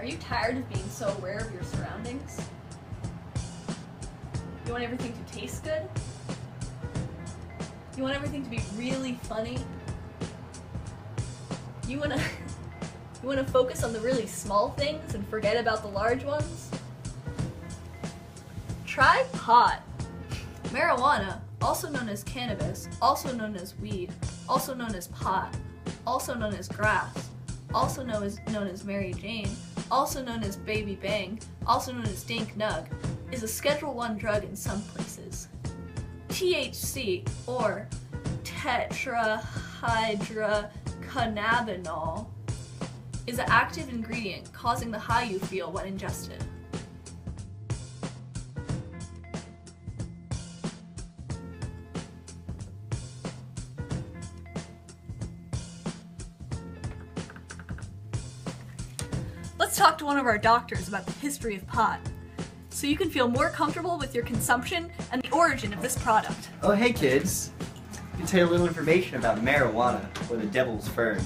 Are you tired of being so aware of your surroundings? You want everything to taste good? You want everything to be really funny? You wanna focus on the really small things and forget about the large ones? Try pot. Marijuana, also known as cannabis, also known as weed, also known as pot, also known as grass, also known as Mary Jane, also known as Baby Bang, also known as Dink Nug, is a Schedule I drug in some places. THC, or tetrahydrocannabinol, is an active ingredient causing the high you feel when ingested. Let's talk to one of our doctors about the history of pot, so you can feel more comfortable with your consumption and the origin of this product. Oh, hey kids. I can tell you a little information about marijuana, or the devil's fern.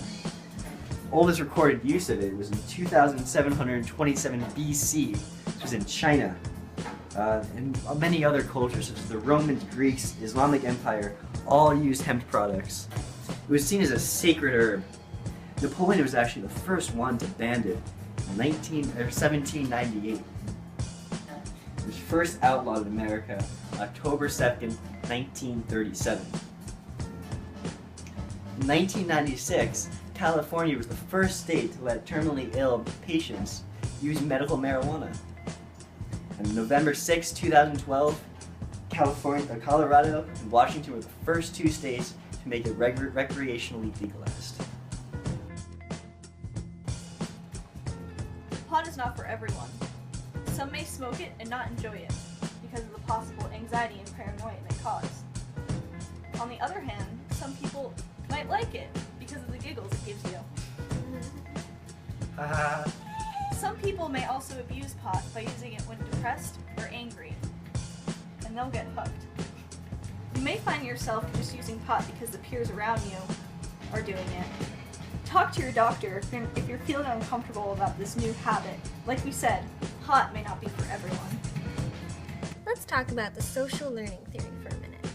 Oldest recorded use of it was in 2727 BC, which was in China. And many other cultures, such as the Romans, Greeks, Islamic Empire, all used hemp products. It was seen as a sacred herb. Napoleon was actually the first one to ban it in 1798. It was first outlawed in America October 2nd, 1937. In 1996, California was the first state to let terminally ill patients use medical marijuana. On November 6, 2012, Colorado and Washington were the first two states to make it recreationally legalized. Pot is not for everyone. Some may smoke it and not enjoy it because of the possible anxiety and paranoia it may cause. On the other hand, some people might like it because of the giggles it gives you. Some people may also abuse pot by using it when depressed or angry, and they'll get hooked. You may find yourself just using pot because the peers around you are doing it. Talk to your doctor if you're feeling uncomfortable about this new habit. Like we said, pot may not be for everyone. Let's talk about the social learning theory for a minute.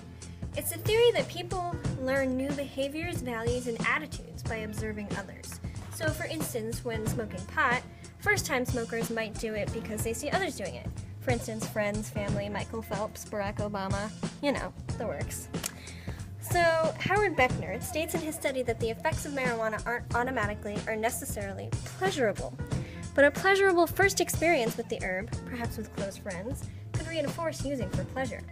It's a theory that people learn new behaviors, values, and attitudes by observing others. So for instance, when smoking pot, first-time smokers might do it because they see others doing it. For instance, friends, family, Michael Phelps, Barack Obama, you know, the works. So Howard Beckner states in his study that the effects of marijuana aren't automatically or necessarily pleasurable, but a pleasurable first experience with the herb, perhaps with close friends, could reinforce using for pleasure.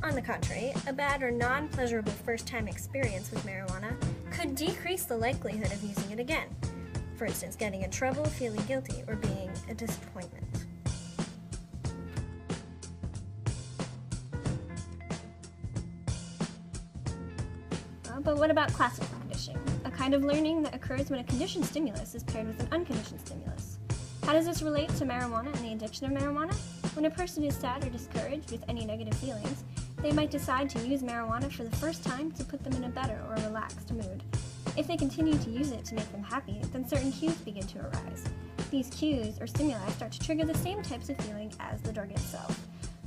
On the contrary, a bad or non-pleasurable first-time experience with marijuana could decrease the likelihood of using it again. For instance, getting in trouble, feeling guilty, or being a disappointment. But what about classical conditioning? A kind of learning that occurs when a conditioned stimulus is paired with an unconditioned stimulus. How does this relate to marijuana and the addiction of marijuana? When a person is sad or discouraged with any negative feelings, they might decide to use marijuana for the first time to put them in a better or relaxed mood. If they continue to use it to make them happy, then certain cues begin to arise. These cues or stimuli start to trigger the same types of feeling as the drug itself.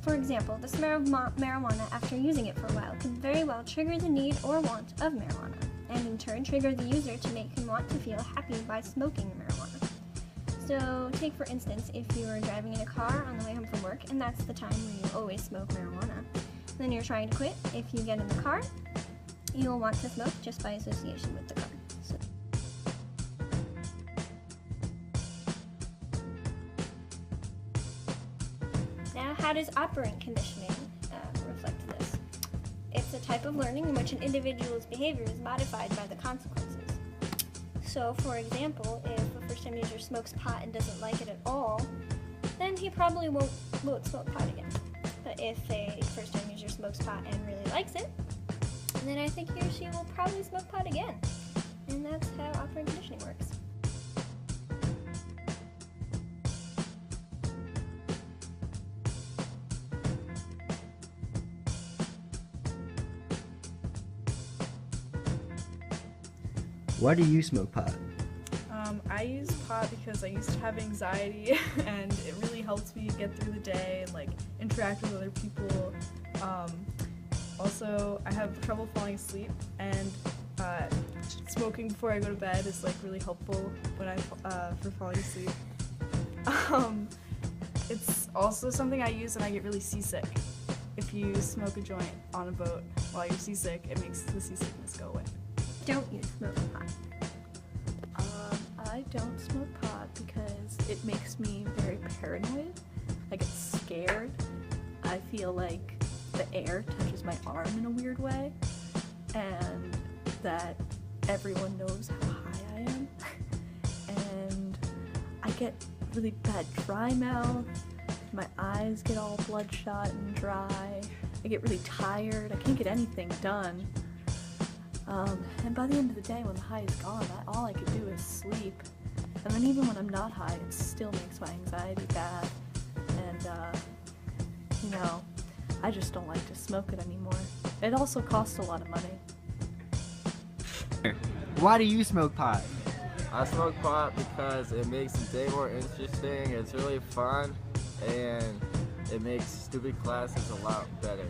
For example, the smell of marijuana after using it for a while could very well trigger the need or want of marijuana, and in turn trigger the user to make him want to feel happy by smoking the marijuana. So take for instance, if you are driving in a car on the way home from work, and that's the time where you always smoke marijuana. Then you're trying to quit. If you get in the car, you'll want to smoke just by association with the car. So. Now, how does operant conditioning reflect this? It's a type of learning in which an individual's behavior is modified by the consequences. So, for example, if a first-time user smokes pot and doesn't like it at all, then he probably won't smoke pot again. But if a first-time user smokes pot and really likes it, then I think he or she will probably smoke pot again. And that's how operant conditioning works. Why do you smoke pot? I use pot because I used to have anxiety and it really helps me get through the day and like interact with other people. Also, I have trouble falling asleep and smoking before I go to bed is like really helpful when for falling asleep. It's also something I use when I get really seasick. If you smoke a joint on a boat while you're seasick, it makes the seasickness go away. Don't you smoke pot? I don't smoke pot because it makes me very paranoid. I get scared. I feel like the air touches my arm in a weird way, and that everyone knows how high I am. And I get really bad dry mouth. My eyes get all bloodshot and dry. I get really tired. I can't get anything done. And by the end of the day, when the high is gone, all I could do is sleep. And then even when I'm not high, it still makes my anxiety bad. And, I just don't like to smoke it anymore. It also costs a lot of money. Why do you smoke pot? I smoke pot because it makes the day more interesting, it's really fun, and it makes stupid classes a lot better.